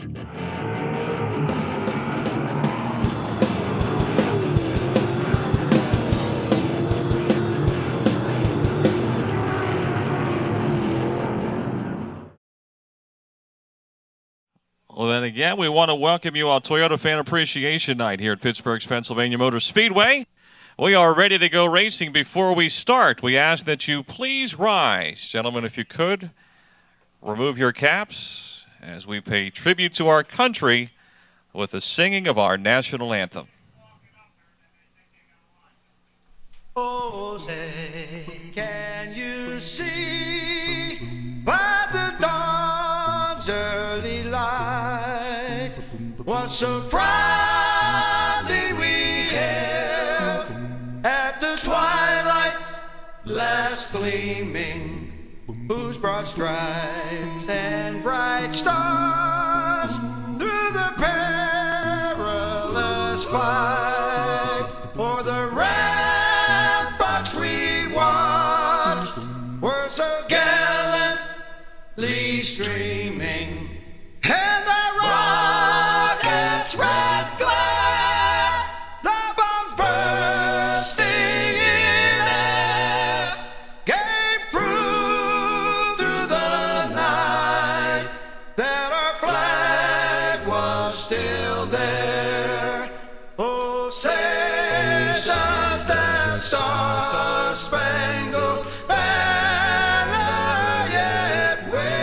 Well, then again, we want to welcome you on Toyota Fan Appreciation Night here at Pittsburgh's Pennsylvania Motor Speedway. We are ready to go racing. Before we start, we ask that you please rise. Gentlemen, if you could, remove your caps as we pay tribute to our country with the singing of our national anthem. Oh, say, can you see by the dawn's early light what so proudly we hailed at the twilight's last gleaming, whose broad stripes and bright stars through the perilous fight o'er the ramparts we watched were so gallantly streaming, and the rocket's red glare, the bombs bursting in air, gave proof through the night that our flag was still there. Oh, say does that star-spangled banner yet wave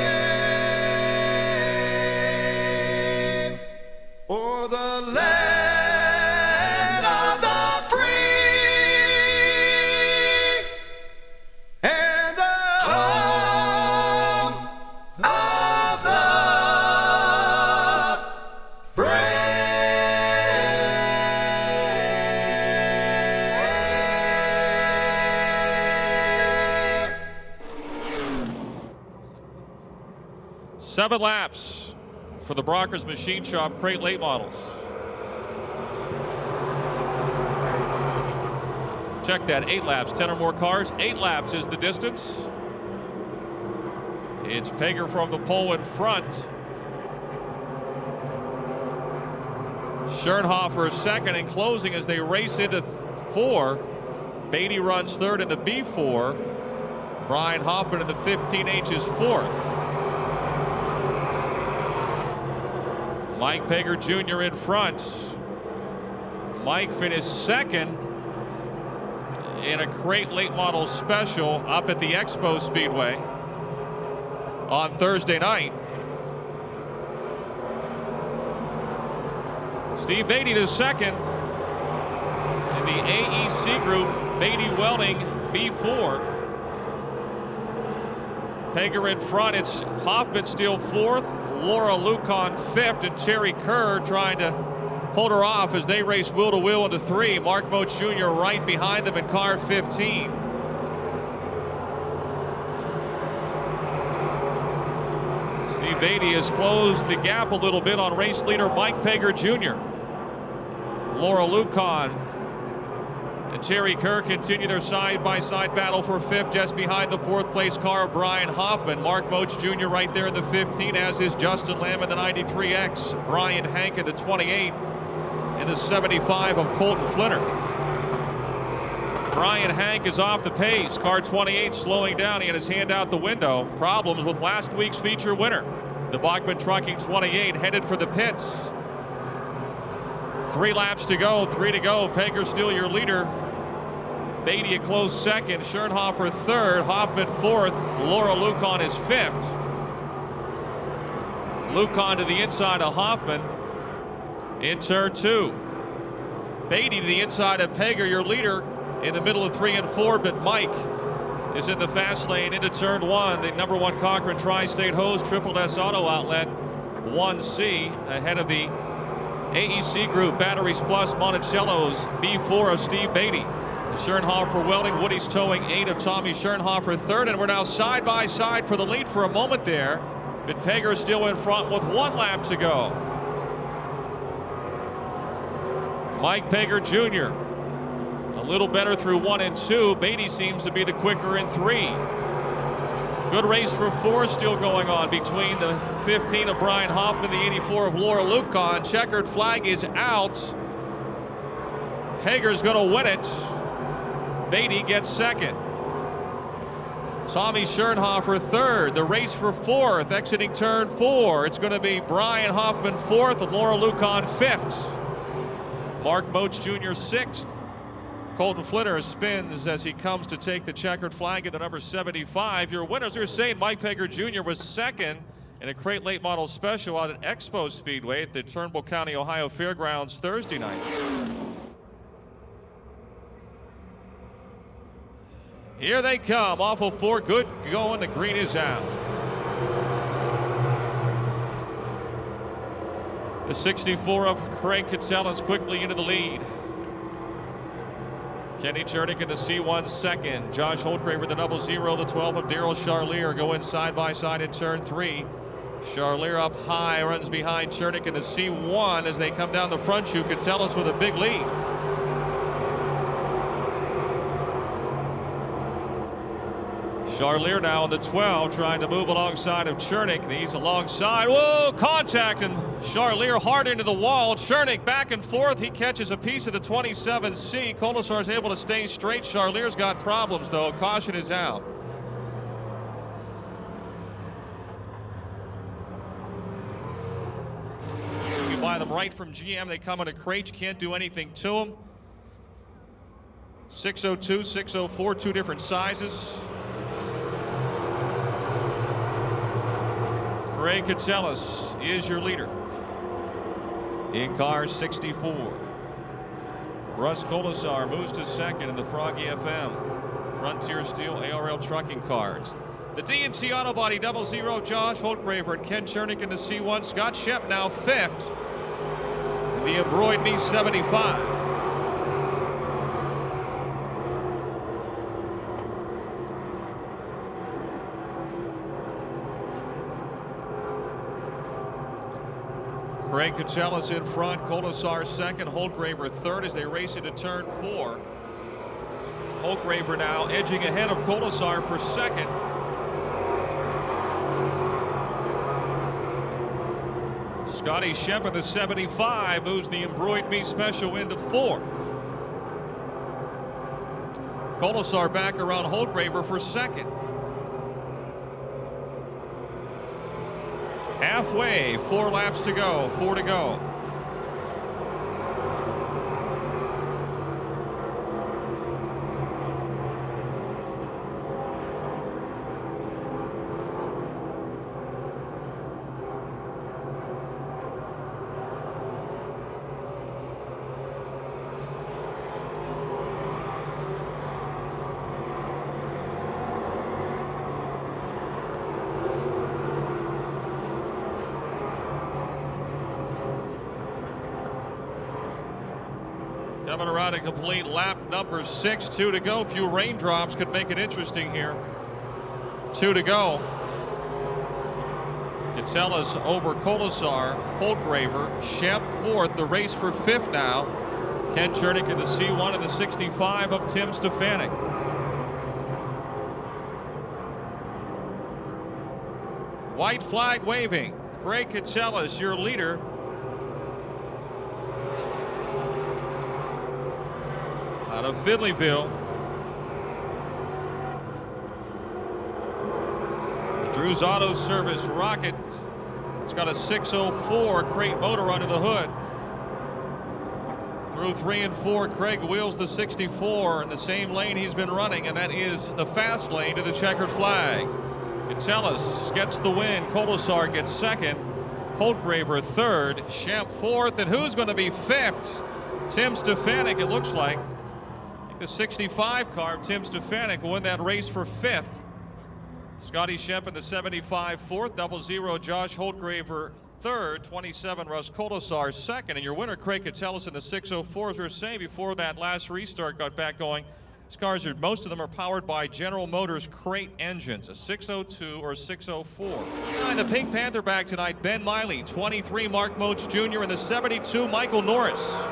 o'er the land of the free and the home of the brave. Seven laps for the Brockers Machine Shop Crate Late Models. Check that, 8 laps, 10 or more cars. 8 laps is the distance. It's Pager from the pole in front. Schernhofer second and closing as they race into 4. Beatty runs third in the B4. Brian Hoffman in the 15H is fourth. Mike Pager Jr. in front. Mike finished second in a Crate Late Model special up at the Expo Speedway on Thursday night. Steve Beatty to second in the AEC group. Beatty Welding B4. Pager in front. It's Hoffman still fourth. Laura Lucan fifth, and Terry Kerr trying to hold her off as they race wheel to wheel into 3. Mark Moach Jr. right behind them in car 15. Steve Beatty has closed the gap a little bit on race leader Mike Pager Jr. Laura Lucan and Terry Kerr continue their side-by-side battle for 5th, just behind the 4th place car of Brian Hoffman. Mark Moach Jr. right there in the 15, as is Justin Lamb in the 93X. Brian Hank in the 28, in the 75 of Colton Flinner. Brian Hank is off the pace. Car 28 slowing down. He had his hand out the window. Problems with last week's feature winner. The Bachman Trucking 28 headed for the pits. 3 laps to go, 3 to go. Pager still your leader. Beatty a close second. Schernhofer third. Hoffman fourth. Laura Lucan is fifth. Lucan to the inside of Hoffman in turn 2. Beatty to the inside of Pager, your leader, in the middle of 3 and 4, but Mike is in the fast lane into turn 1. The number 1 Cochran Tri-State Hose Triple S Auto Outlet 1C ahead of the AEC Group Batteries Plus Monticello's B4 of Steve Beatty. Schernhofer Welding, Woody's towing 8 of Tommy Schernhofer third, and we're now side by side for the lead for a moment there. But Pager is still in front with 1 lap to go. Mike Pager Jr. a little better through 1 and 2. Beatty seems to be the quicker in 3. Good race for 4 still going on between the 15 of Brian Hoffman, the 84 of Laura Lucan. Checkered flag is out. Hager's going to win it. Beatty gets second. Tommy Schernhofer third. The race for 4th, exiting turn 4. It's going to be Brian Hoffman 4th and Laura Lucan 5th. Mark Moach Jr. 6th. Colton Flitter spins as he comes to take the checkered flag at the number 75. Your winners are saying Mike Pegger Jr. was second in a crate late model special out at Expo Speedway at the Turnbull County, Ohio Fairgrounds Thursday night. Here they come off of 4. Good going. The green is out. The 64 of Craig Catsellas quickly into the lead. Kenny Chernick in the C1 second. Josh Holdgraver the 00. The 12 of Daryl Charlier go in side by side in turn 3. Charlier up high, runs behind Chernick in the C1 as they come down the front chute. Catsellas with a big lead. Charlier now on the 12, trying to move alongside of Chernick. He's alongside. Whoa, contact, and Charlier hard into the wall. Chernick back and forth. He catches a piece of the 27C. Colasar is able to stay straight. Charlier's got problems, though. Caution is out. You buy them right from GM. They come in a crate. You can't do anything to them. 602, 604, 2 different sizes. Ray Catsellas is your leader in car 64. Russ Colasar moves to second in the Froggy FM Frontier Steel ARL trucking cars. The D&T Auto Body 00, Josh Holdgraver and Ken Chernick in the C1. Scott Shep now 5th in the Embroidered Me 75. Craig Catsellas in front, Colasar second, Holdgraver third as they race into turn 4. Holdgraver now edging ahead of Colasar for second. Scotty Shep in the 75 moves the Embroidered Me Special into 4th. Colasar back around Holdgraver for second. Halfway, 4 laps to go, 4 to go. Coming around a complete lap number 6, 2 to go. A few raindrops could make it interesting here. 2 to go. Catsellas over Colasar, Holdgraver, Shep 4th. The race for 5th now. Ken Chernick in the C1 and the 65 of Tim Stefanik. White flag waving. Craig Catsellas, your leader. Out of Finleyville. Drew's Auto Service Rocket. It's got a 604 crate motor under the hood. Through 3 and 4, Craig wheels the 64 in the same lane he's been running, and that is the fast lane to the checkered flag. Catsellas gets the win. Colasar gets second. Holdgraver third. Shep 4th. And who's going to be 5th? Tim Stefanik, it looks like. The 65 car of Tim Stefanik will win that race for 5th. Scotty Shep in the 75 4th, 00 Josh Holdgraver 3rd, 27 Russ Colasar 2nd, and your winner Craig Catsellas in the 604. As we were saying before that last restart got back going, these cars are, most of them are powered by General Motors crate engines, a 602 or a 604. Behind the Pink Panther bag tonight, Ben Miley, 23 Mark Moach Jr. and the 72 Michael Norris.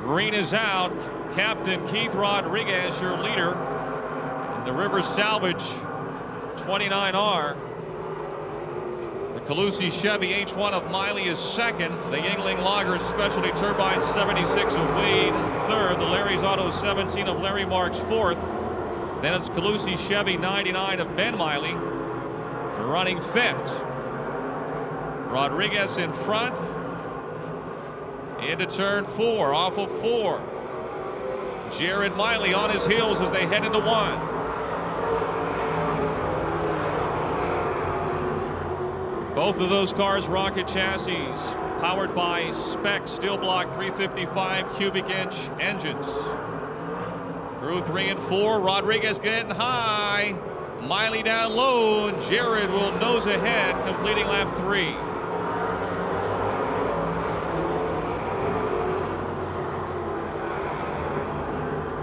Green is out. Captain Keith Rodriguez, your leader. In the River Salvage 29R. The Calusi Chevy H1 of Miley is second. The Yingling Lager Specialty Turbine 76 of Wade third. The Larry's Auto 17 of Larry Marks fourth. Then it's Calusi Chevy 99 of Ben Miley running fifth. Rodriguez in front. Into turn 4, off of 4. Jared Miley on his heels as they head into 1. Both of those cars rocket chassis, powered by spec steel block 355 cubic inch engines. Through 3 and 4, Rodriguez getting high. Miley down low, and Jared will nose ahead, completing lap 3.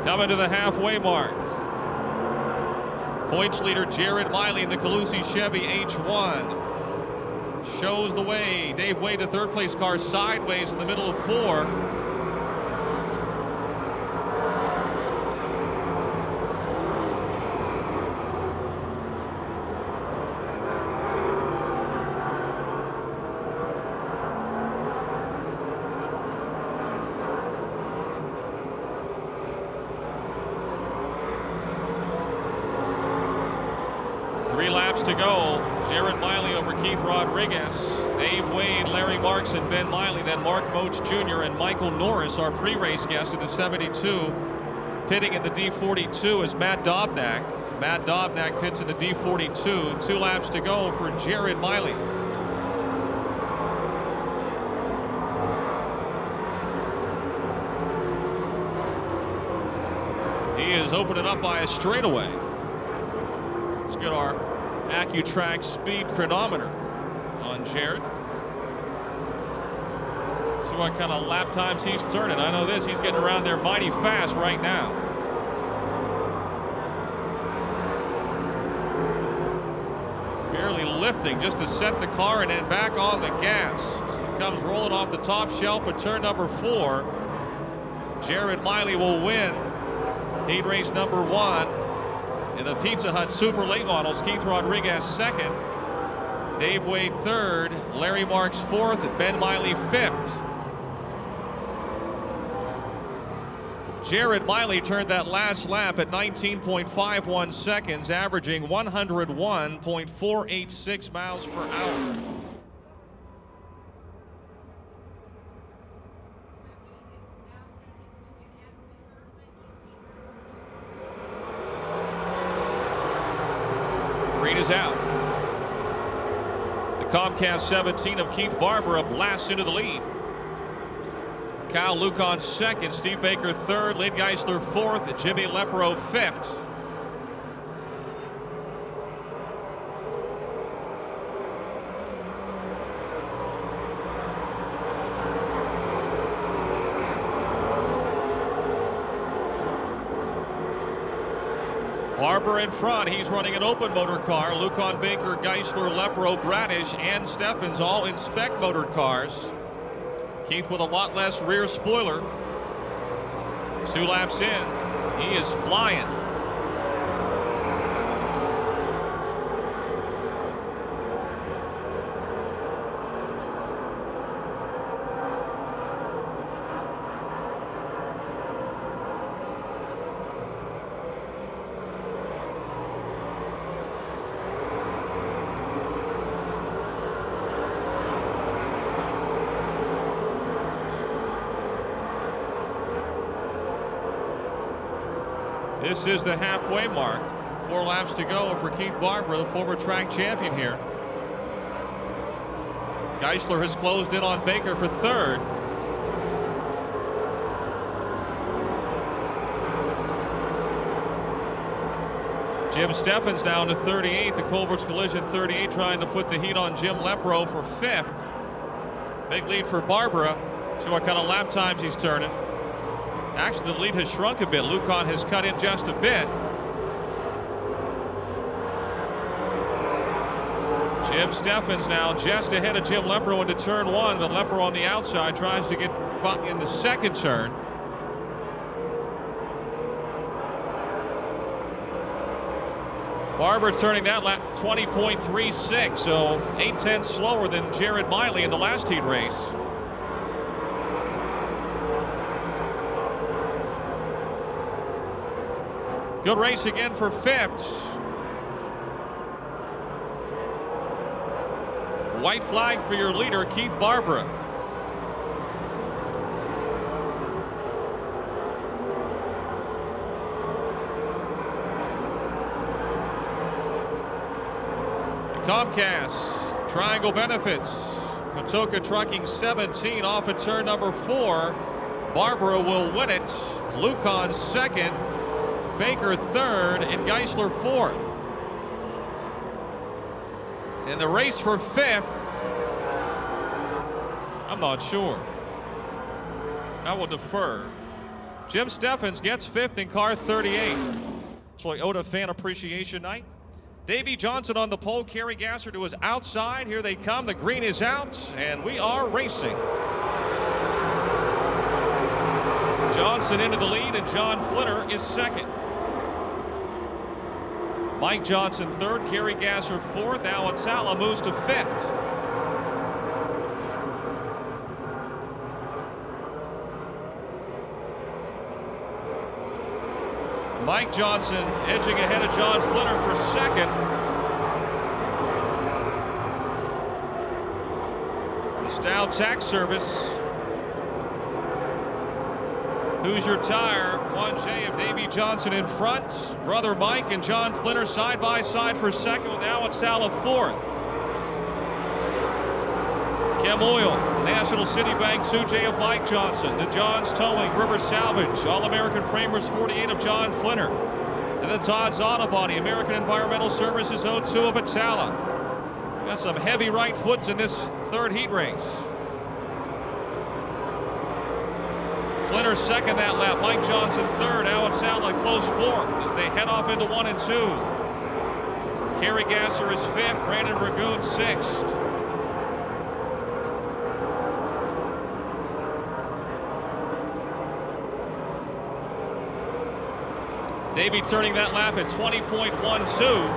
Coming to the halfway mark. Points leader Jared Miley in the Calusi Chevy H1. Shows the way. Dave Wade, the third place car, sideways in the middle of 4. To go. Jared Miley over Keith Rodriguez. Dave Wade, Larry Marks, and Ben Miley. Then Mark Moach Jr. and Michael Norris, our pre-race guest of the 72. Pitting in the D42 is Matt Dobnak. Matt Dobnak pits in the D42. 2 laps to go for Jared Miley. He is opening up by a straightaway. Let's get our AccuTrack speed chronometer on Jared. See what kind of lap times he's turning. I know this, he's getting around there mighty fast right now. Barely lifting just to set the car and then back on the gas. He comes rolling off the top shelf at turn number 4. Jared Miley will win heat race number 1. In the Pizza Hut Super Late Models, Keith Rodriguez second, Dave Wade third, Larry Marks fourth, and Ben Miley fifth. Jared Miley turned that last lap at 19.51 seconds, averaging 101.486 miles per hour. Green is out. The Comcast 17 of Keith Barbara blasts into the lead. Kyle Lucan second, Steve Baker third, Lynn Geisler fourth, Jimmy Lepro fifth. Barber in front. He's running an open motor car. Lucan, Baker, Geisler, Lepro, Bradish, and Steffens all in spec motored cars. Keith with a lot less rear spoiler. 2 laps in. He is flying. This is the halfway mark. 4 laps to go for Keith Barber, the former track champion here. Geisler has closed in on Baker for third. Jim Steffens down to 38. The Culver's Collision 38 trying to put the heat on Jim Lepro for fifth. Big lead for Barbara. See what kind of lap times he's turning. Actually, the lead has shrunk a bit. Lucan has cut in just a bit. Jim Steffens now just ahead of Jim Lepro into turn 1, but Lepro on the outside tries to get in the second turn. Barber's turning that lap 20.36, so 0.8 slower than Red Miley in the last heat race. Good race again for fifth. White flag for your leader, Keith Barber. Comcast, Triangle Benefits, Patoka Trucking 17 off at turn number 4. Barbara will win it. Lucan second, Baker third, and Geisler fourth. In the race for fifth, I'm not sure. I will defer. Jim Steffens gets fifth in car 38. Toyota Fan Appreciation Night. Davey Johnson on the pole, Kerry Gasser to his outside. Here they come, the green is out, and we are racing. Johnson into the lead, and John Flinner is second. Mike Johnson third, Kerry Gasser fourth, Alan Sala moves to fifth. Mike Johnson edging ahead of John Flinner for second. The Stout Tax Service. Who's your tire? 1J of Davey Johnson in front. Brother Mike and John Flinner side by side for second with Alan Sala fourth. Chem Oil, National City Bank, 2J of Mike Johnson. The Johns Towing, River Salvage, All-American Framers 48 of John Flinner. And then Todd's Auto Body, American Environmental Services 02 of Atala. Got some heavy right foots in this third heat race. Flinner second that lap, Mike Johnson third, Alan Sala close fourth as they head off into 1 and 2. Kerry Gasser is fifth, Brandon Dragoon sixth. Davey turning that lap at 20.12.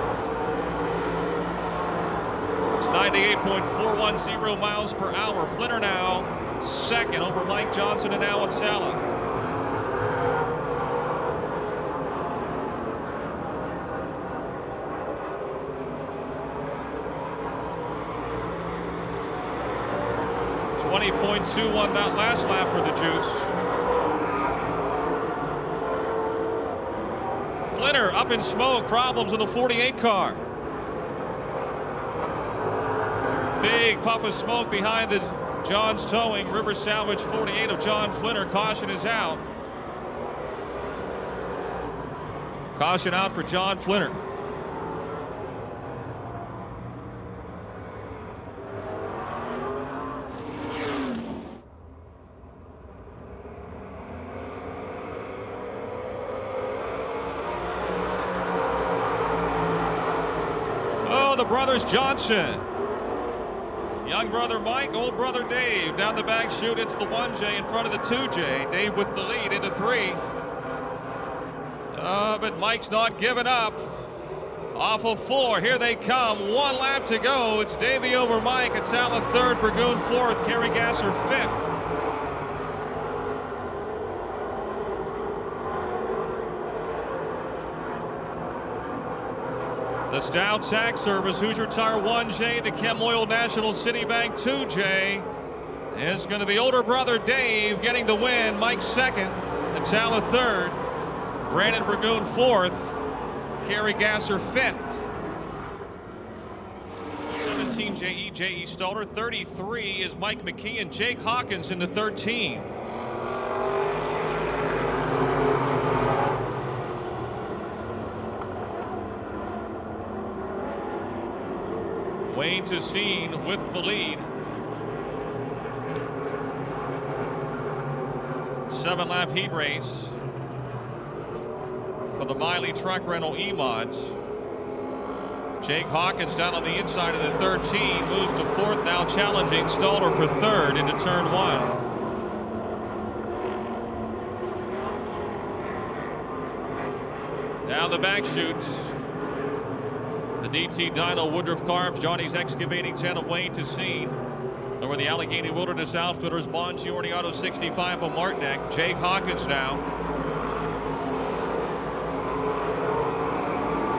It's 98.410 miles per hour. Flinner now second over Mike Johnson and Alan Sala. .21 that last lap for the Juice. Flinner up in smoke, problems in the 48 car. Big puff of smoke behind the Johns Towing, River Salvage 48 of John Flinner. Caution is out. Caution out for John Flinner. The brothers Johnson. Young brother Mike, old brother Dave. Down the back chute, it's the 1J in front of the 2J. Dave with the lead into 3. But Mike's not giving up. Off of 4, here they come. 1 lap to go. It's Davey over Mike. Atala third, Dragoon fourth, Kerry Gasser fifth. The Stout Tax Service, Hoosier Tire 1J, the Chem Oil National City Bank 2J. It's going to be older brother Dave getting the win. Mike second, Atala third, Brandon Dragoon fourth, Kerry Gasser fifth. 17 J.E. Stalter, 33 is Mike McKee and Jake Hawkins into 13. Wayne Tessine with the lead. 7-lap heat race for the Miley Truck Rental E-Mods. Jake Hawkins down on the inside of the 13, moves to fourth, now challenging Stalter for third into turn 1. Down the back chute. DT Dyno Woodruff Carbs, Johnny's Excavating 10 of Wayne to Scene. Over the Allegheny Wilderness Outfitters, Bongiorni Auto 65 of Martinek. Jake Hawkins now.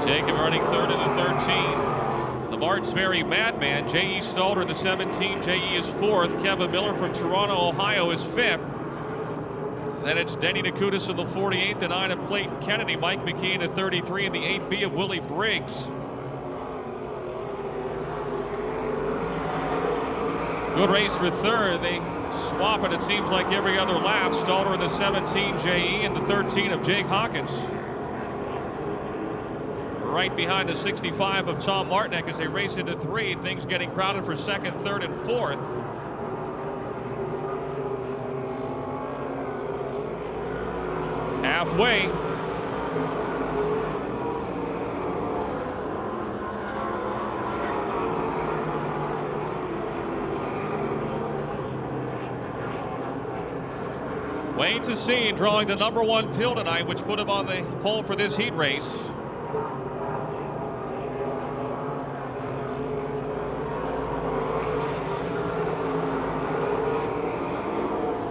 Jacob running third in the 13. The Martinsbury Madman, J.E. Stalter in the 17. J.E. is fourth. Kevin Miller from Toronto, Ohio is fifth. Then it's Denny Nakutis in the 48th, the 9 of Clayton Kennedy. Mike McKee in the 33, and the 8B of Willie Briggs. Good race for third. They swap it seems like every other lap. Stalter in the 17, J.E. and the 13 of Jake Hawkins. Right behind the 65 of Tom Martinek as they race into three. Things getting crowded for second, third, and fourth. Halfway. Wayne to Scene drawing the number one pill tonight, which put him on the pole for this heat race.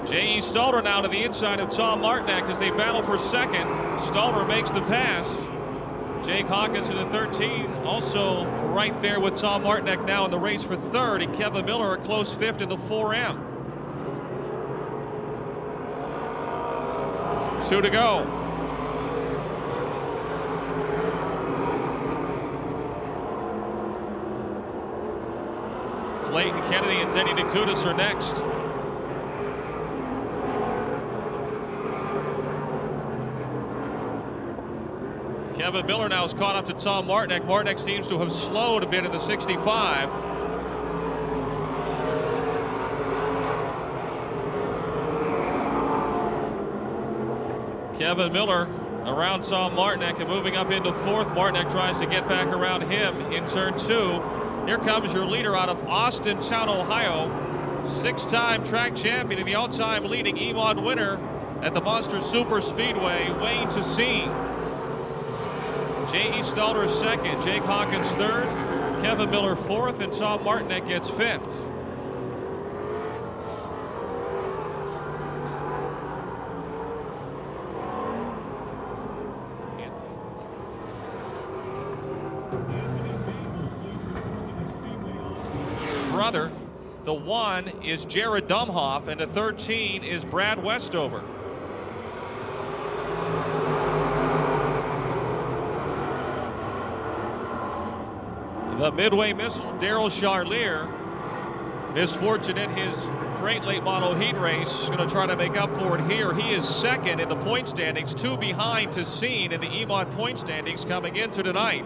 J.E. Stalter now to the inside of Tom Martinek as they battle for second. Stalter makes the pass. Jake Hawkins in the 13, also right there with Tom Martinek now in the race for third, and Kevin Miller a close fifth in the 4M. 2 to go. Clayton Kennedy and Denny Nakutis are next. Kevin Miller now is caught up to Tom Martinek. Martinek seems to have slowed a bit in the 65. Kevin Miller around Tom Martinek and moving up into fourth. Martinek tries to get back around him in turn two. Here comes your leader out of Austintown, Ohio. Six-time track champion and the all-time leading EMOD winner at the Monster Super Speedway, Wayne to Scene. J.E. Stalter second, Jake Hawkins third, Kevin Miller fourth, and Tom Martinek gets fifth. Brother, the 1 is Jared Dumhoff, and the 13 is Brad Westover. The Midway Missile, Daryl Charlier, misfortune in his great late model heat race, going to try to make up for it here. He is second in the point standings, 2 behind to Scene in the EMOD point standings coming into tonight.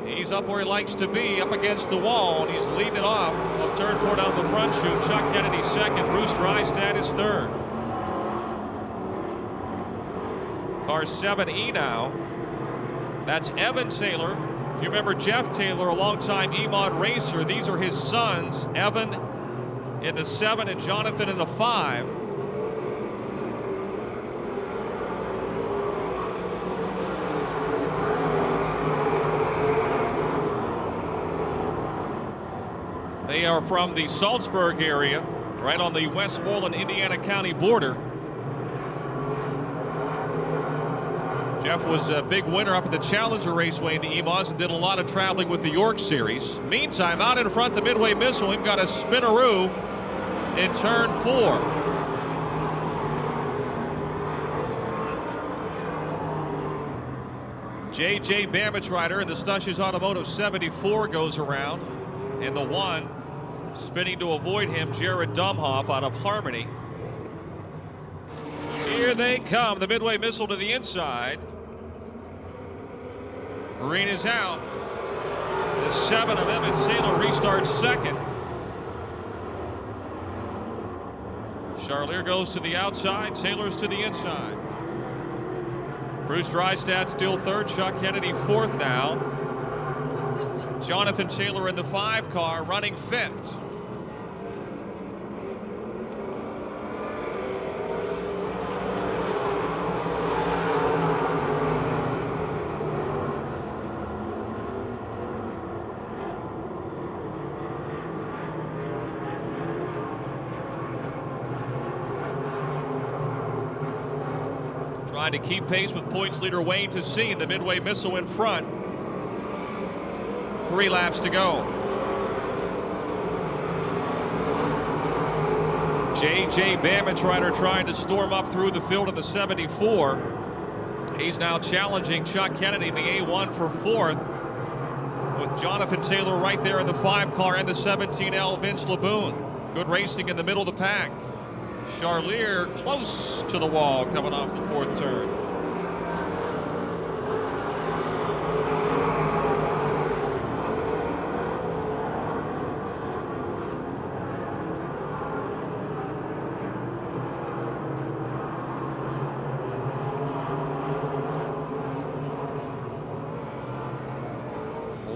He's up where he likes to be, up against the wall, and he's leading it off of turn 4 down the front chute. Chuck Kennedy second, Bruce Drystad is third. Car 7E now. That's Evan Taylor. If you remember Jeff Taylor, a longtime EMOD racer, these are his sons, Evan in the 7 and Jonathan in the 5. They are from the Salzburg area, right on the Westmoreland, Indiana County border. Jeff was a big winner up at the Challenger Raceway in the EMOS and did a lot of traveling with the York Series. Meantime, out in front, the Midway Missile, we've got a spinaroo in turn 4. J.J. Bamage Rider in the Stushes Automotive 74 goes around, and the 1 spinning to avoid him, Jared Dumhoff out of Harmony. Here they come, the Midway Missile to the inside. Green is out. The 7 of Evan Taylor restarts second. Charlier goes to the outside, Taylor's to the inside. Bruce Drystad still third, Chuck Kennedy fourth now. Jonathan Taylor in the 5 car running fifth. Trying to keep pace with points leader Wayne Tassine, the Midway Missile in front. 3 laps to go. J.J. Bammenschreider trying to storm up through the field of the 74. He's now challenging Chuck Kennedy in the A1 for 4th, with Jonathan Taylor right there in the 5 car and the 17L Vince LeBoon. Good racing in the middle of the pack. Charlier close to the wall coming off the 4th turn.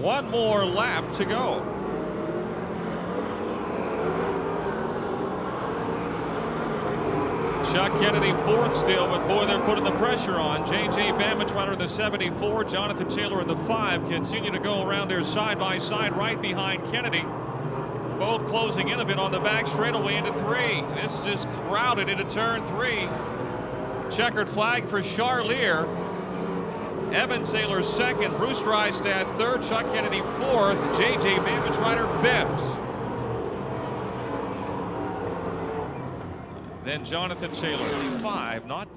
One more lap to go. Chuck Kennedy 4th still, but boy, they're putting the pressure on. J.J. Bammenschreider in the 74, Jonathan Taylor in the 5 continue to go around there side by side right behind Kennedy. Both closing in a bit on the back straightaway into 3. This is crowded into turn 3. Checkered flag for Charlier. Evan Taylor 2nd, Bruce Drystad 3rd, Chuck Kennedy 4th, J.J. Bammenschreider 5th. Then Jonathan Taylor, 5, not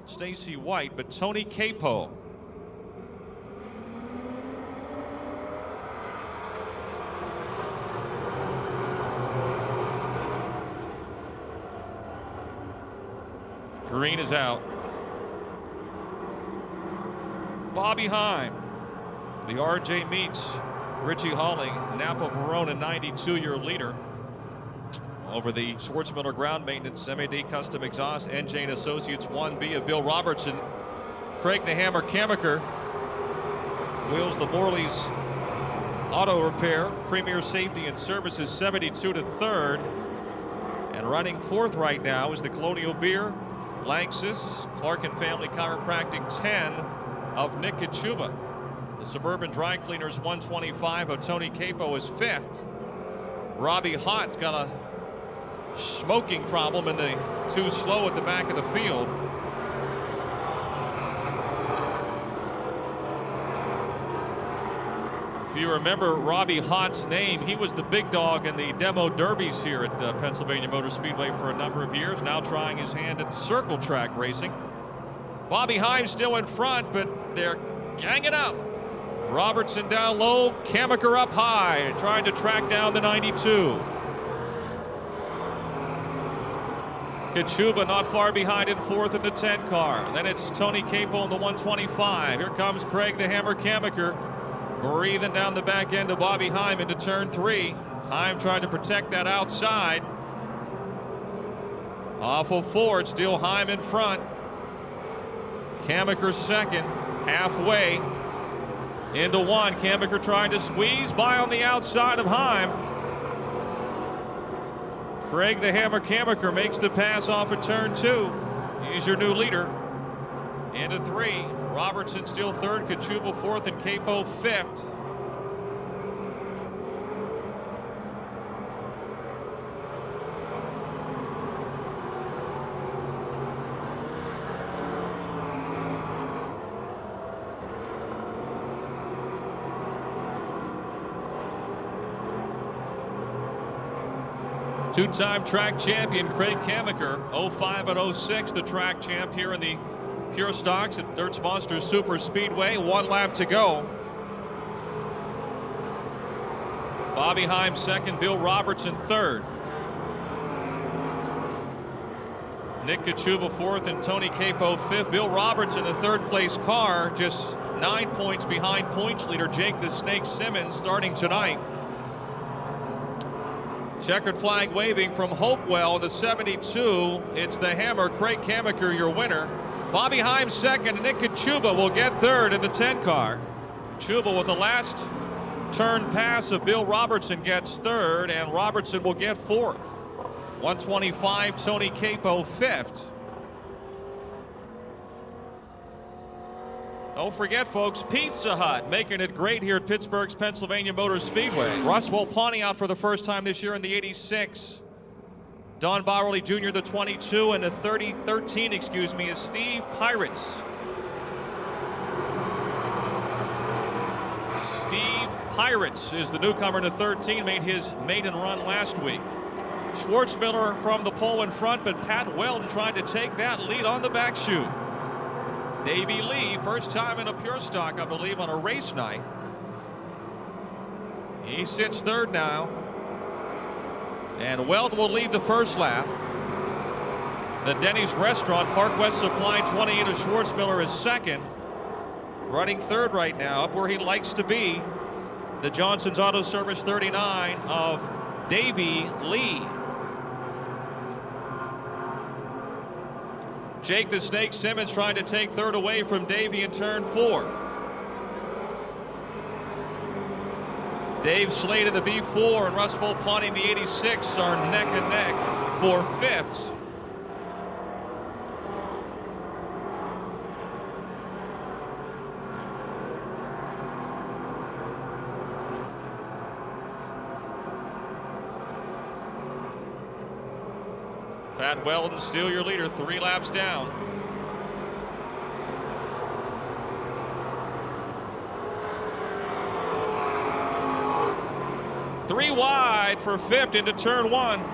Stacy White, but Tony Capo. Green is out. Bobby Heim, the RJ meets Richie Hawley, Napa Verona 92-year leader. Over the Schwartzmiller ground maintenance, MAD Custom Exhaust, NJ and Associates 1B of Bill Robertson. Craig the Hammer Kamaker wheels the Morley's Auto Repair, Premier Safety and Services 72 to 3rd. And running 4th right now is the Colonial Beer, Lanxess, Clark and Family Chiropractic 10 of Nick Kachuba. The Suburban Dry Cleaners 125 of Tony Capo is 5th. Robbie Hott's got a smoking problem in the too slow at the back of the field. If you remember Robbie Hott's name, he was the big dog in the demo derbies here at Pennsylvania Motor Speedway for a number of years, now trying his hand at the circle track racing. Bobby Heim still in front, but they're ganging up. Robertson down low, Kamaker up high, trying to track down the 92. Kachuba not far behind in 4th in the 10 car. Then it's Tony Capo in the 125. Here comes Craig the Hammer Kamaker, breathing down the back end of Bobby Heim into turn 3. Heim trying to protect that outside. Off of 4, it's still Heim in front. Kamaker 2nd, halfway into 1. Kamaker trying to squeeze by on the outside of Heim. Craig the Hammer Kamaker makes the pass off of turn 2. He's your new leader. Into 3. Robertson still 3rd, Kachuba 4th, and Capo 5th. Two-time track champion Craig Kamaker, 05 and 06, the track champ here in the Pure Stocks at Dirt's Monster Super Speedway. 1 lap to go. Bobby Heim 2nd, Bill Robertson 3rd. Nick Kachuba 4th and Tony Capo 5th. Bill Robertson, the 3rd place car, just 9 points behind points leader Jake the Snake Simmons starting tonight. Checkered flag waving from Hopewell in the 72. It's the Hammer, Craig Kamaker, your winner. Bobby Heim 2nd, and Nick Kachuba will get 3rd in the 10 car. Kachuba with the last turn pass of Bill Robertson gets 3rd, and Robertson will get 4th. 125, Tony Capo 5th. Don't forget, folks, Pizza Hut making it great here at Pittsburgh's Pennsylvania Motor Speedway. Russ Volpani out for the first time this year in the 86. Don Bowerly Jr., the 22, and the 13, is Steve Pirates. Steve Pirates is the newcomer to 13, made his maiden run last week. Schwartzmiller from the pole in front, but Pat Weldon tried to take that lead on the back chute. Davey Lee, first time in a pure stock, I believe, on a race night. He sits third now. And Weldon will lead the first lap. The Denny's Restaurant, Park West Supply 28 of Schwartzmiller is second. Running third right now, up where he likes to be. The Johnson's Auto Service 39 of Davey Lee. Jake the Snake Simmons trying to take third away from Davey in turn 4. Dave Slade of the B4 and Russ Volpani in the 86 are neck and neck for fifth. Pat Weldon, still your leader, 3 laps down. Three wide for fifth into turn 1.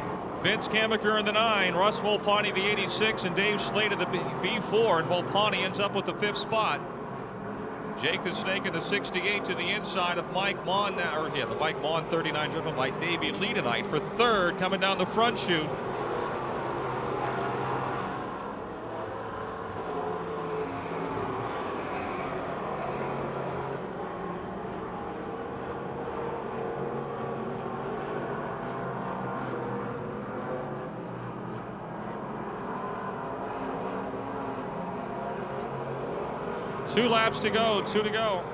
Vince Kamaker in the 9, Russ Volpani the 86, and Dave Slade of the B4, and Volpani ends up with the 5th spot. Jake the Snake in the 68 to the inside of Mike Mon, the Mike Mon 39 driven by Davey Lee tonight for third, coming down the front chute. Two laps to go, 2 to go.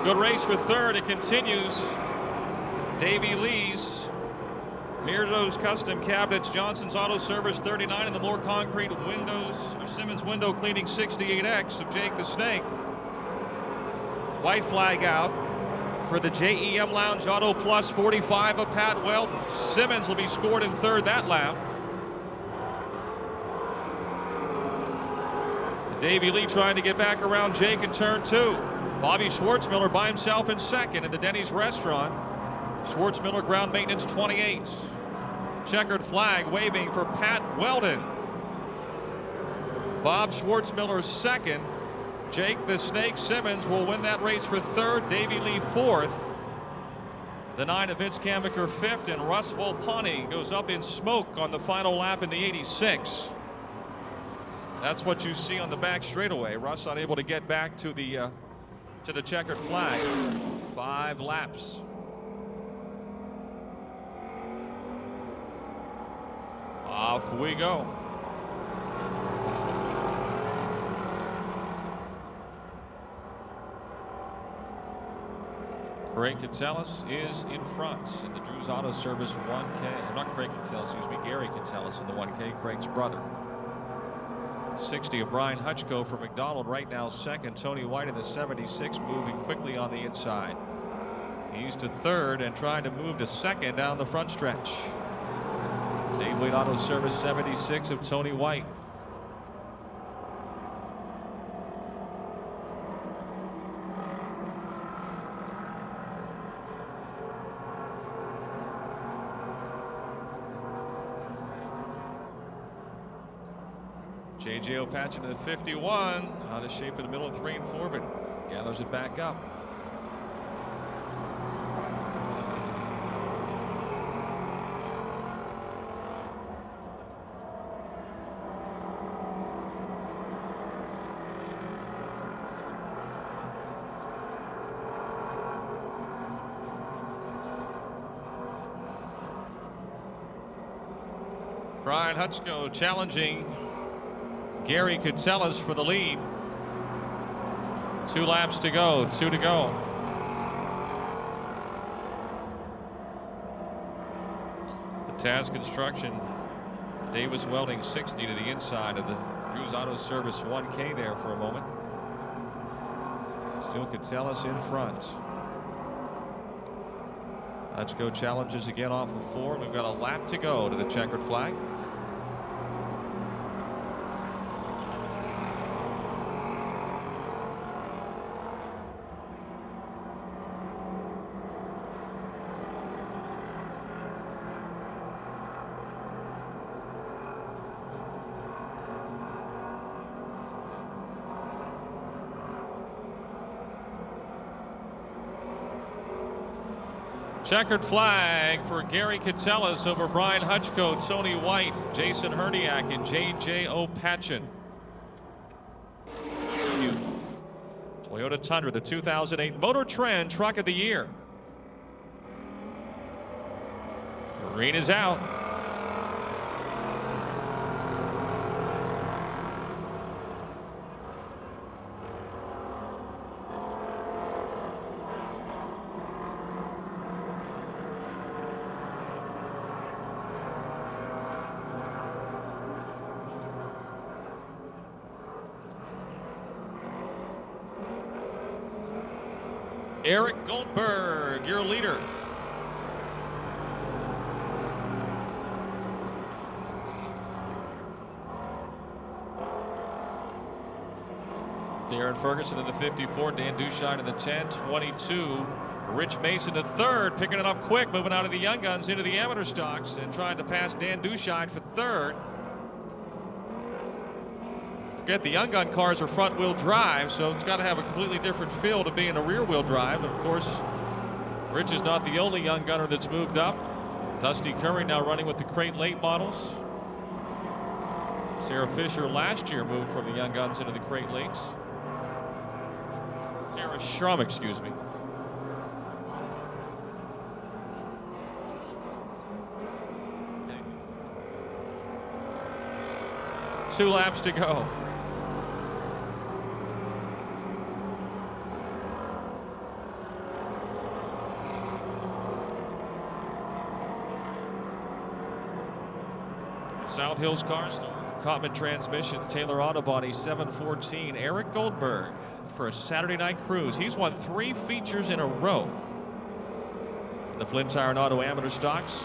Good race for third. It continues. Davey Lee's, Mirzo's Custom Cabinets, Johnson's Auto Service 39, and the More Concrete Windows, or Simmons Window Cleaning 68X of Jake the Snake. White flag out for the JEM Lounge Auto Plus 45 of Pat Weldon. Simmons will be scored in third that lap. Davey Lee trying to get back around Jake in turn 2. Bobby Schwartzmiller by himself in second at the Denny's Restaurant. Schwartzmiller ground maintenance 28. Checkered flag waving for Pat Weldon. Bob Schwartzmiller second. Jake the Snake Simmons will win that race for third. Davey Lee fourth. The 9 of Vince Kamaker fifth, and Russ Volpani goes up in smoke on the final lap in the 86. That's what you see on the back straightaway. Russ unable to get back to the checkered flag. 5 laps. Off we go. Craig Catellus is in front in the Drew's Auto Service 1K. Or not Craig Catellus, excuse me, Gary Catellus in the 1K, Craig's brother. 60 of Brian Hutchko for McDonald right now second. Tony White in the 76 moving quickly on the inside. He's to third and trying to move to second down the front stretch. Dave Lee Auto Service 76 of Tony White. J.J. Opatchen to the 51, out of shape in the middle of 3 and 4, but gathers it back up. Brian Hutchko challenging Gary Catellus for the lead. 2 laps to go, 2 to go. The Taz Construction, Davis Welding 60 to the inside of the Drew's Auto Service 1K there for a moment. Still Catellus in front. Let's go challenges again off of 4. We've got a lap to go to the checkered flag. Checkered flag for Gary Catellus over Brian Hutchko, Tony White, Jason Herniak, and J.J. Opachin. Toyota Tundra, the 2008 Motor Trend Truck of the Year. Green is out. Eric Goldberg, your leader. Darren Ferguson in the 54, Dan Dushine in the 10, 22. Rich Mason in third, picking it up quick, moving out of the young guns into the amateur stocks and trying to pass Dan Dushine for third. Forget the young gun cars are front wheel drive, so it's got to have a completely different feel to being a rear wheel drive. Of course, Rich is not the only young gunner that's moved up. Dusty Curry now running with the crate late models. Sarah Fisher last year moved from the young guns into the crate lates. Sarah Schrum, excuse me. Two laps to go. South Hills Car Store, Cotman Transmission, Taylor Auto Body, 714. Eric Goldberg for a Saturday night cruise. He's won 3 features in a row. The Flint Tire and Auto Amateur Stocks.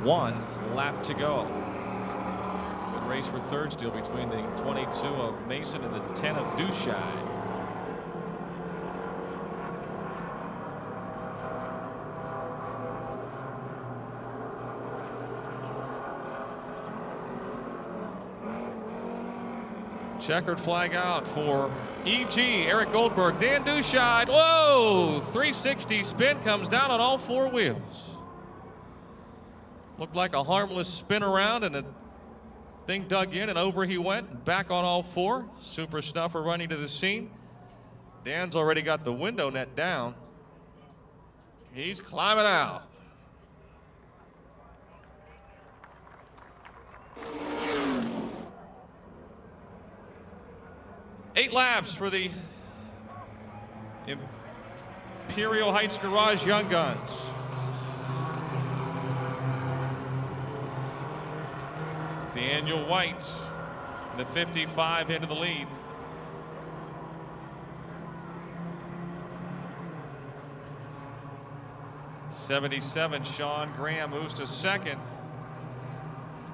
1 lap to go. Good race for third still between the 22 of Mason and the 10 of Dushine. Checkered flag out for EG, Eric Goldberg, Dan Dushine. Whoa! 360 spin comes down on all 4 wheels. Looked like a harmless spin around and the thing dug in and over he went, back on all 4. Super Snuffer running to the scene. Dan's already got the window net down. He's climbing out. Eight laps for the Imperial Heights Garage Young Guns. Daniel White, the 55, into the lead. '77, Sean Graham moves to second.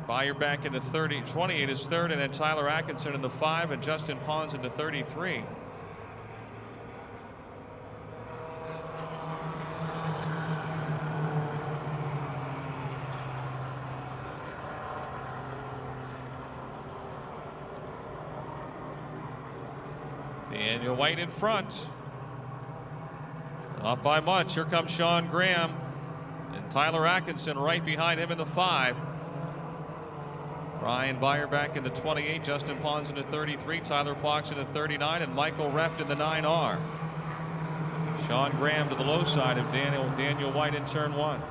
Byer back into 28 is third, and then Tyler Atkinson in the 5, and Justin Pons into 33. Daniel White in front. Not by much. Here comes Sean Graham, and Tyler Atkinson right behind him in the 5. Ryan Byer back in the 28, Justin Pons in the 33, Tyler Fox in the 39, and Michael Reft in the 9R. Sean Graham to the low side of Daniel White in turn 1.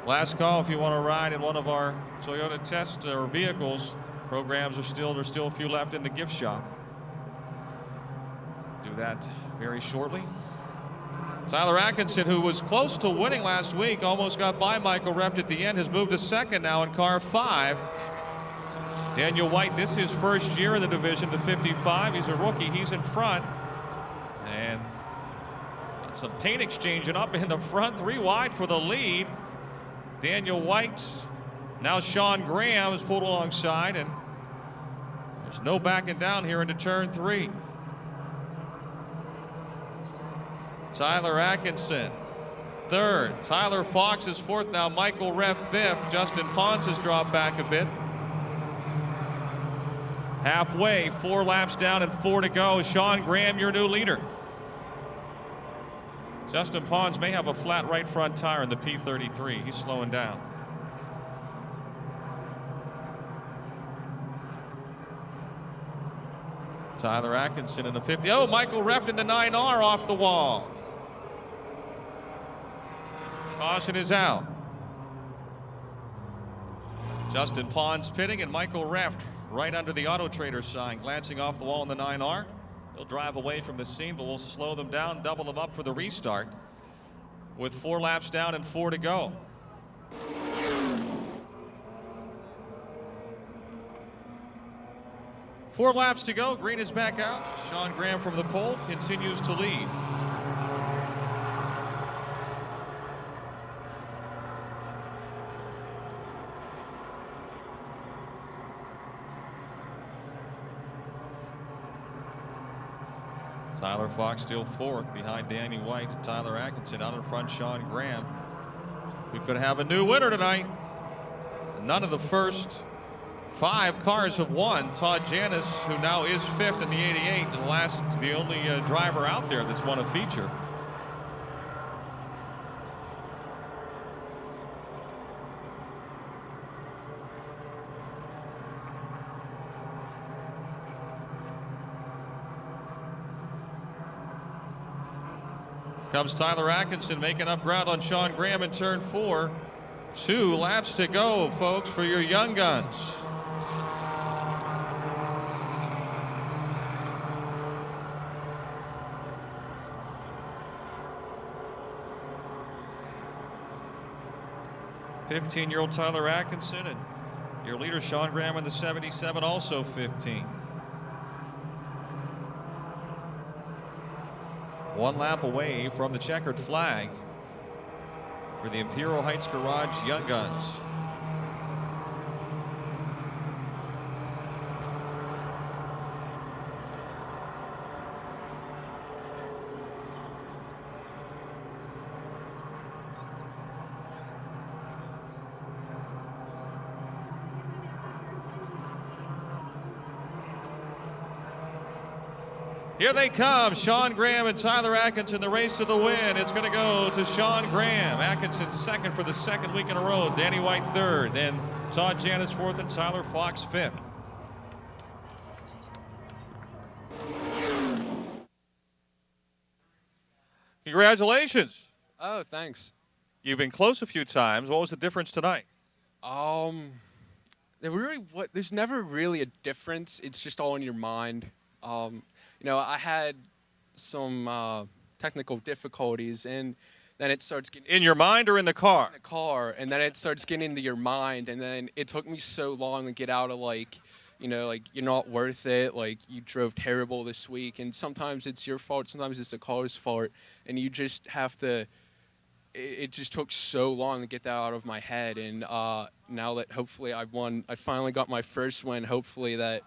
Last call if you want to ride in one of our Toyota test or vehicles. Programs there's still a few left in the gift shop. Do that very shortly. Tyler Atkinson, who was close to winning last week, almost got by Michael Reft at the end, has moved to second now in car 5. Daniel White, this is his first year in the division, the 55. He's a rookie. He's in front. And some paint exchanging up in the front. 3 wide for the lead. Daniel White. Now Sean Graham is pulled alongside, and there's no backing down here into turn 3. Tyler Atkinson, 3rd. Tyler Fox is 4th now. Michael Reff 5th. Justin Pons has dropped back a bit. Halfway, 4 laps down and 4 to go. Sean Graham, your new leader. Justin Pons may have a flat right front tire in the P33. He's slowing down. Tyler Atkinson in the 50. Oh, Michael Reff in the 9R off the wall. Caution is out. Justin Pons pitting, and Michael Reff right under the Auto Trader sign, glancing off the wall in the 9R. He'll drive away from the scene, but we'll slow them down, double them up for the restart with 4 laps down and 4 to go. Four laps to go. Green is back out. Sean Graham from the pole continues to lead. Tyler Fox still 4th behind Danny White. Tyler Atkinson out in front. Sean Graham. We could have a new winner tonight. None of the first 5 cars have won. Todd Janis, who now is 5th in the 88, the only driver out there that's won a feature. Comes Tyler Atkinson making up ground on Sean Graham in turn 4. 2 laps to go, folks, for your young guns. '15-year-old Tyler Atkinson and your leader Sean Graham in the 77, also 15. 1 lap away from the checkered flag for the Imperial Heights Garage Young Guns. Here they come, Sean Graham and Tyler Atkinson, the race to the win. It's going to go to Sean Graham. Atkinson 2nd for the 2nd week in a row. Danny White 3rd. Then Todd Janis 4th and Tyler Fox 5th. Congratulations. Oh, thanks. You've been close a few times. What was the difference tonight? There's never really a difference. It's just all in your mind. You know, I had some technical difficulties, and then it starts getting in your mind or in the car? In the car, and then it starts getting into your mind, and then it took me so long to get out of you're not worth it. Like, you drove terrible this week, and sometimes it's your fault, sometimes it's the car's fault, and you just have to. It just took so long to get that out of my head, and now that hopefully I finally got my first win. Hopefully that.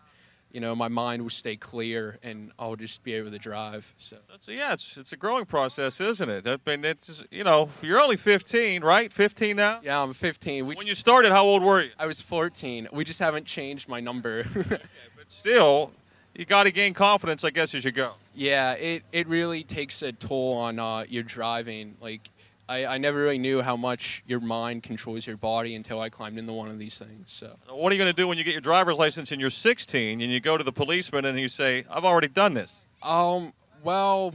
You know, my mind will stay clear, and I'll just be able to drive. So it's a growing process, isn't it? I mean, it's, you know, you're only 15, right? 15 now? Yeah, I'm 15. When you started, how old were you? I was 14. We just haven't changed my number. Okay, but still, you got to gain confidence, I guess, as you go. Yeah, it really takes a toll on your driving. Like, I never really knew how much your mind controls your body until I climbed into one of these things. So, what are you going to do when you get your driver's license and you're 16 and you go to the policeman and you say, "I've already done this"? Well,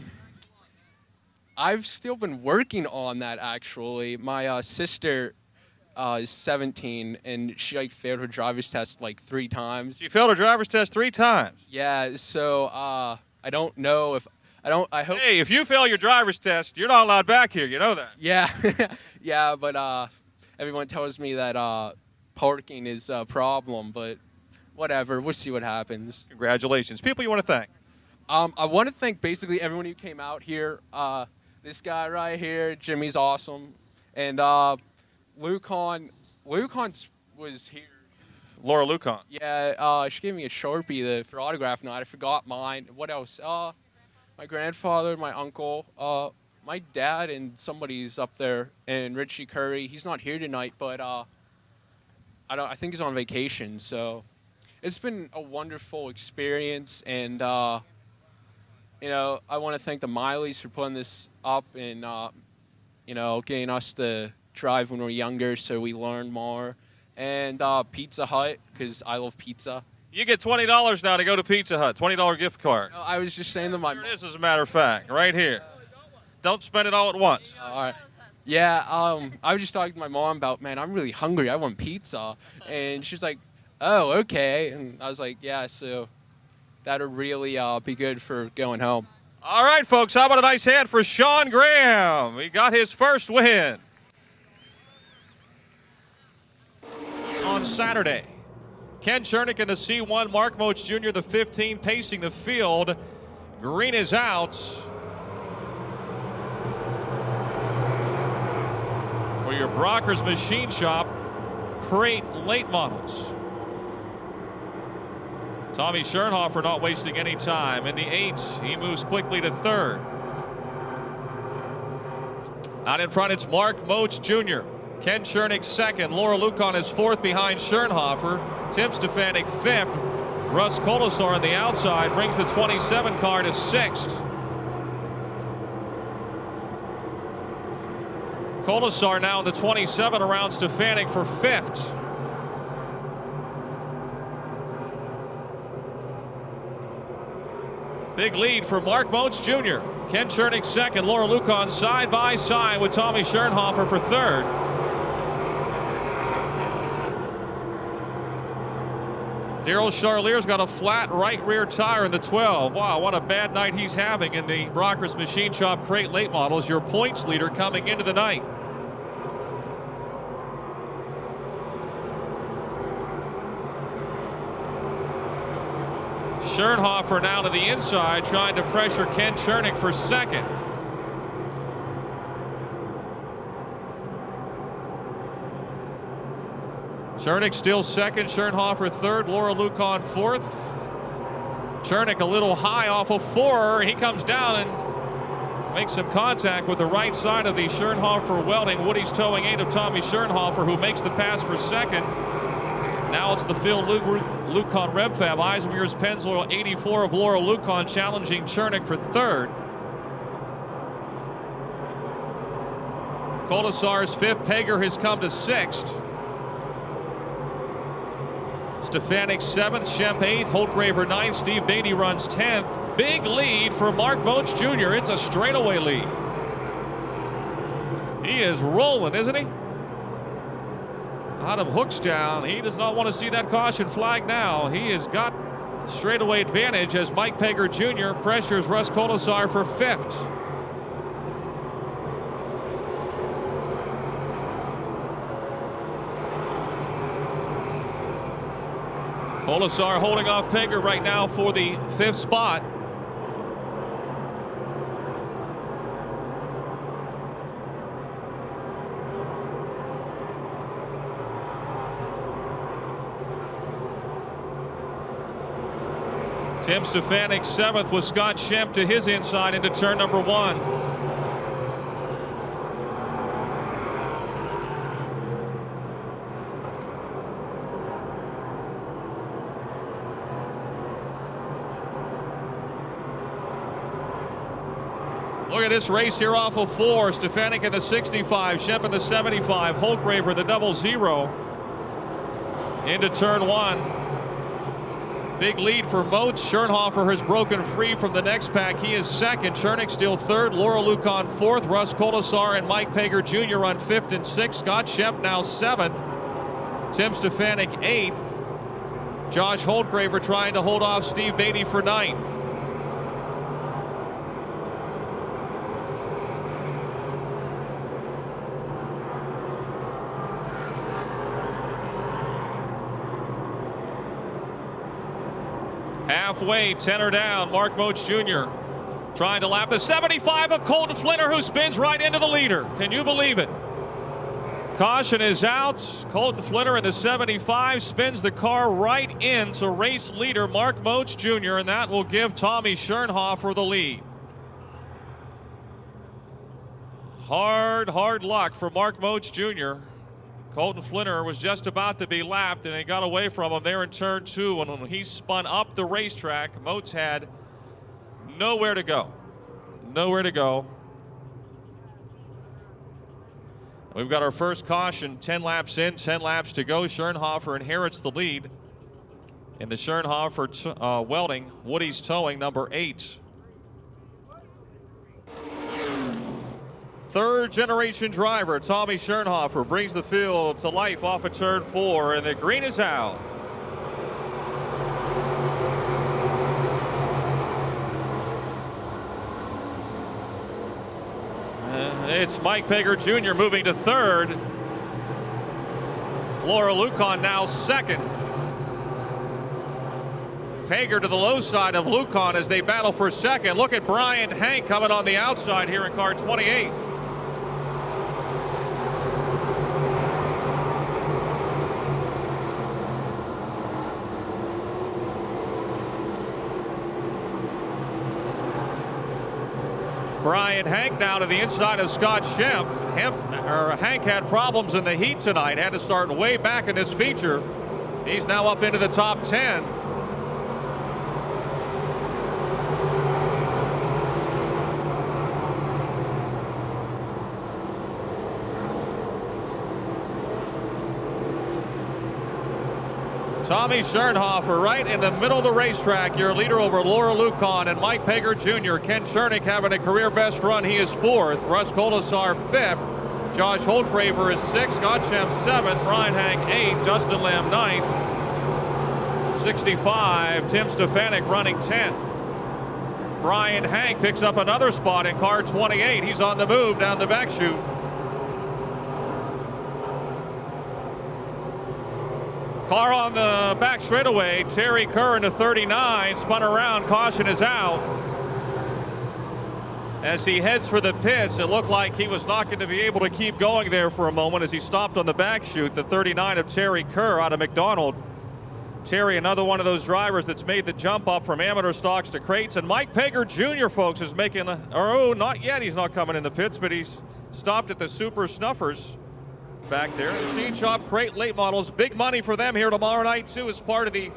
I've still been working on that, actually. My sister is 17, and she failed her driver's test 3 times. She failed her driver's test 3 times? Yeah. So I don't know if. I hope. Hey, if you fail your driver's test, you're not allowed back here. You know that. Yeah, yeah, but everyone tells me that parking is a problem, but whatever. We'll see what happens. Congratulations. People you want to thank? I want to thank basically everyone who came out here. This guy right here, Jimmy's awesome. And Lucon was here. Laura Lucon. Yeah, she gave me a Sharpie for autograph night. I forgot mine. What else? My grandfather, my uncle, my dad, and somebody's up there. And Richie Curry. He's not here tonight, but I think he's on vacation. So it's been a wonderful experience. And you know, I want to thank the Mileys for putting this up and you know, getting us to drive when we're younger, so we learn more. And Pizza Hut, because I love pizza. You get $20 now to go to Pizza Hut. $20 gift card. I was just saying to my Here it is, as a matter of fact, right here. Don't spend it all at once. all right. Yeah, I was just talking to my mom about, man, I'm really hungry. I want pizza. And she's like, oh, okay. And I was like, yeah, so that'll really be good for going home. All right, folks, how about a nice hand for Sean Graham? He got his first win on Saturday. Ken Chernick in the C1, Mark Moach Jr., the 15, pacing the field. Green is out. For your Brockers Machine Shop crate late models. Tommy Schernhofer not wasting any time. In the 8, he moves quickly to 3rd. Out in front, it's Mark Moach Jr. Ken Chernick 2nd. Laura Lucon is 4th behind Schernhofer. Tim Stefanik 5th. Russ Colasar on the outside brings the 27 car to 6th. Colasar now in the 27 around Stefanik for 5th. Big lead for Mark Moach Jr. Ken Chernick 2nd. Laura Lucon side by side with Tommy Schernhofer for 3rd. Daryl Charlier's got a flat right rear tire in the 12. Wow, what a bad night he's having in the Brockers Machine Shop crate late models. Your points leader coming into the night. Schernhofer now to the inside, trying to pressure Ken Chernick for 2nd. Chernick still 2nd, Schernhofer 3rd, Laura Lucon 4th. Chernick a little high off of 4. He comes down and makes some contact with the right side of the Schernhofer welding. Woody's towing 8 of Tommy Schernhofer, who makes the pass for 2nd. Now it's the Phil Lucon Rebfab. Eismer's Pennzoil 84 of Laura Lucon challenging Chernick for 3rd. Colasar's 5th. Pager has come to 6th. Stefanik 7th. Shemp 8th. Holtgraver 9th. Steve Beatty runs 10th. Big lead for Mark Moach Jr. It's a straightaway lead. He is rolling, isn't he? Out of Hookstown, he does not want to see that caution flag now. He has got straightaway advantage as Mike Pager Jr. pressures Russ Colasar for 5th. Colasar holding off Pager right now for the 5th spot. Tim Stefanik 7th with Scott Shemp to his inside into turn number 1. Look at this race here off of 4. Stefanik in the 65, Shemp in the 75, Holtgraver the 00 into turn 1. Big lead for Moach. Schernhofer has broken free from the next pack. He is 2nd. Chernick still 3rd. Laura Lucon 4th. Russ Colasar and Mike Pager Jr. run 5th and 6th. Scott Shemp now 7th. Tim Stefanik 8th. Josh Holtgraver trying to hold off Steve Beatty for 9th. Halfway, tenor down, Mark Moach Jr. trying to lap the 75 of Colton Flinner, who spins right into the leader. Can you believe it? Caution is out. Colton Flinner in the 75 spins the car right into race leader Mark Moach Jr., and that will give Tommy Schernhofer the lead. Hard luck for Mark Moach Jr. Colton Flinner was just about to be lapped, and he got away from him there in turn 2. And when he spun up the racetrack, Moach had nowhere to go. Nowhere to go. We've got our first caution, 10 laps in, 10 laps to go. Schernhofer inherits the lead in the Schernhofer welding. Woody's towing, number 8. Third generation driver Tommy Schernhofer brings the field to life off of turn 4, and the green is out. It's Mike Pager Jr. moving to third. Laura Lucan now second. Pager to the low side of Lucan as they battle for second. Look at Brian Hank coming on the outside here in car 28. Brian Hank now to the inside of Scott Schempp. Hank had problems in the heat tonight, had to start way back in this feature. He's now up into the top 10. Tommy Schernhofer right in the middle of the racetrack, your leader over Laura Lucan and Mike Pager Jr. Ken Chernick having a career best run. He is 4th. Russ Kolasar 5th. Josh Holtgraver is 6th. Scott Schempp 7th. Brian Hank 8th. Justin Lamb 9th. 65. Tim Stefanik running 10th. Brian Hank picks up another spot in car 28. He's on the move down the back chute. Car on the back straightaway, Terry Kerr into 39, spun around, caution is out. As he heads for the pits, it looked like he was not going to be able to keep going there for a moment as he stopped on the back chute, the 39 of Terry Kerr out of McDonald. Terry, another one of those drivers that's made the jump up from amateur stocks to crates. And Mike Pager Jr., folks, is making, not yet, he's not coming in the pits, but he's stopped at the Super Snuffers. Back there, Machine Shop Crate late models, big money for them here tomorrow night too as part of the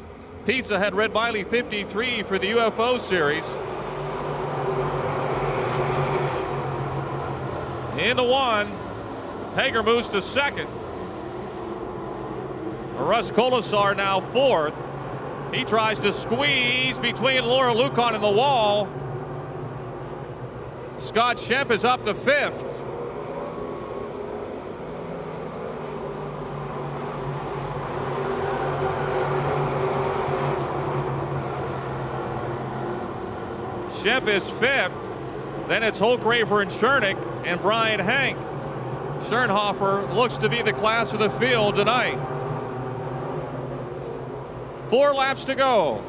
Pizza Hut Red Miley 53 for the UFO series. Into 1, Pager moves to 2nd. Russ Kolasar now 4th. He tries to squeeze between Laura Lucan and the wall. Scott Schempp is up to 5th. Schempp is 5th. Then it's Holtgraver and Chernick and Brian Hank. Schernhofer looks to be the class of the field tonight. 4 laps to go.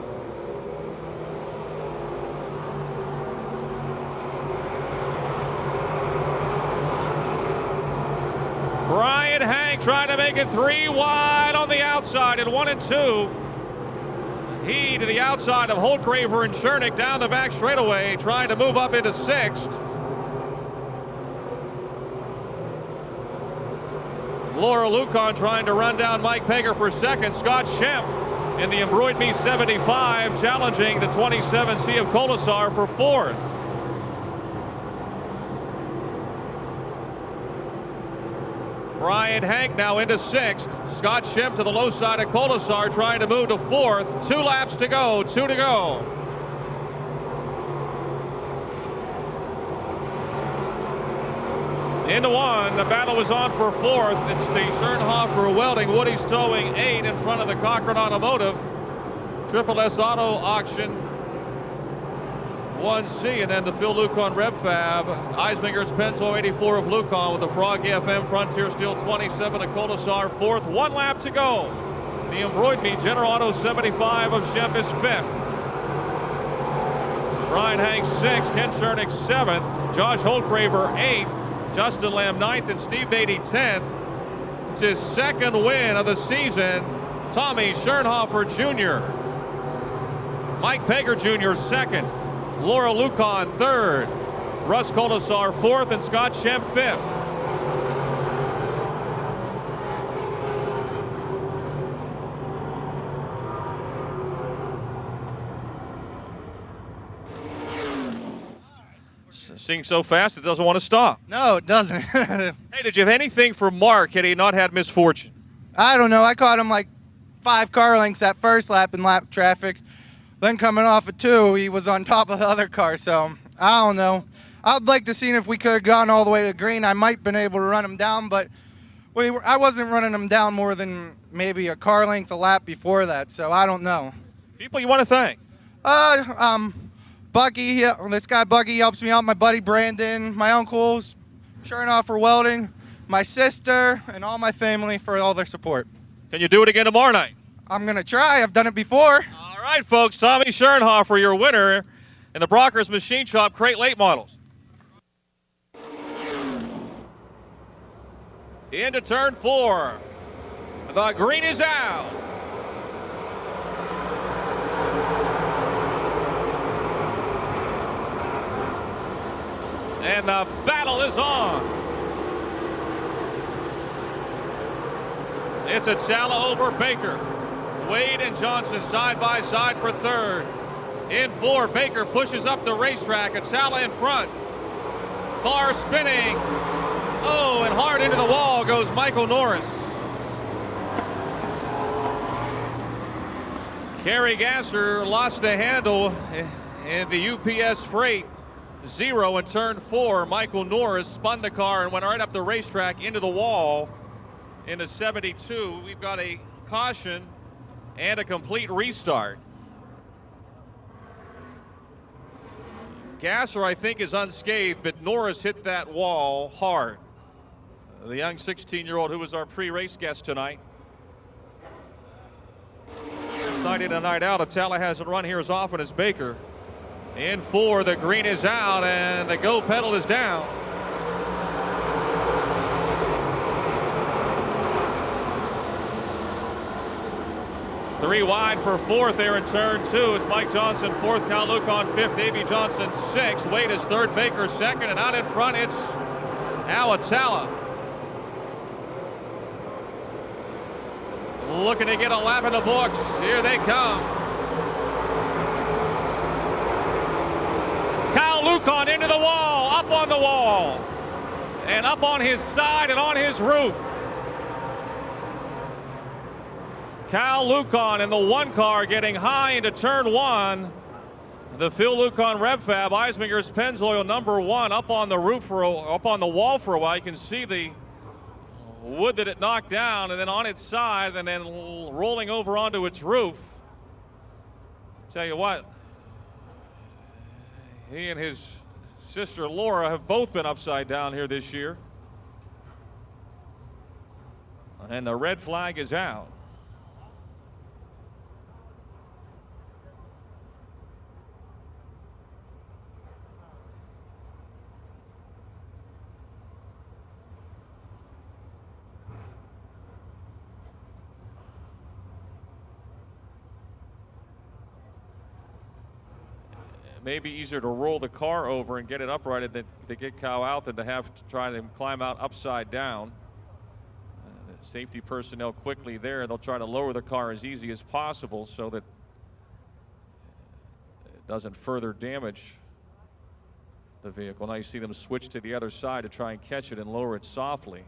Brian Hank trying to make it 3 wide on the outside at 1 and 2. He to the outside of Holtgraver and Chernick down the back straightaway, trying to move up into 6th. Laura Lucan trying to run down Mike Pager for 2nd. Scott Schempp in the Embroidered Me 75 challenging the 27C of Kolasar for 4th. Brian Hank now into 6th. Scott Schempp to the low side of Kolasar trying to move to 4th. 2 laps to go, 2 to go. Into 1, the battle is on for 4th. It's the Schernhofer Welding, Woody's towing 8 in front of the Cochran Automotive. Triple S Auto Auction 1C, and then the Phil Lucan Rev Fab. Eisminger's Penzo 84 of Lucan with the Frog FM Frontier Steel 27 of Kolasar 4th. 1 lap to go. The Embroidered Me General Auto 75 of Schempp is 5th. Brian Hanks 6th, Ken Chernick 7th, Josh Holtgraver 8th, Justin Lamb 9th, and Steve Beatty 10th. It's his second win of the season. Tommy Schernhofer Jr. Mike Pager Jr. 2nd, Laura Lucan 3rd, Russ Colasar 4th, and Scott Schemp 5th. Seeing so fast, it doesn't want to stop. No, it doesn't. Hey, did you have anything for Mark had he not had misfortune? I don't know. I caught him like 5 car lengths that first lap in lap traffic. Then coming off of 2, he was on top of the other car. So I don't know. I'd like to see if we could have gone all the way to green. I might have been able to run him down, but I wasn't running him down more than maybe a car length a lap before that. So I don't know. People you want to thank? Bucky, this guy Bucky helps me out. My buddy Brandon, my uncles, Schernhofer Welding, my sister, and all my family for all their support. Can you do it again tomorrow night? I'm going to try. I've done it before. All right, folks. Tommy Schernhofer, your winner in the Brockers Machine Shop Crate Late Models. Into turn 4. The green is out. And the battle is on. It's Atala over Baker. Wade and Johnson side by side for 3rd. In 4, Baker pushes up the racetrack. Atala in front. Car spinning. Oh, and hard into the wall goes Michael Norris. Kerry Gasser lost the handle in the UPS Freight. 0 in turn 4. Michael Norris spun the car and went right up the racetrack into the wall in the 72. We've got a caution and a complete restart. Gasser, I think, is unscathed, but Norris hit that wall hard. The young 16-year-old who was our pre-race guest tonight. It's night in and night out. Atala hasn't run here as often as Baker. In 4, the green is out and the go pedal is down. Three wide for 4th there in turn 2. It's Mike Johnson 4th, Kyle Lucan 5th, Davey Johnson 6th. Wade is 3rd, Baker 2nd, and out in front it's Al Atala. Looking to get a lap in the books. Here they come. Kyle Lucan into the wall, up on the wall, and up on his side and on his roof. Kyle Lucan in the 1 car getting high into turn 1. The Phil Lucan Rev Fab, Eisminger's Pennzoil number 1 up on the roof up on the wall for a while. You can see the wood that it knocked down, and then on its side, and then rolling over onto its roof. Tell you what, he and his sister Laura have both been upside down here this year. And the red flag is out. Maybe easier to roll the car over and get it uprighted than to get Kyle out than to have to try to climb out upside down. The safety personnel quickly there. They'll try to lower the car as easy as possible so that it doesn't further damage the vehicle. Now you see them switch to the other side to try and catch it and lower it softly.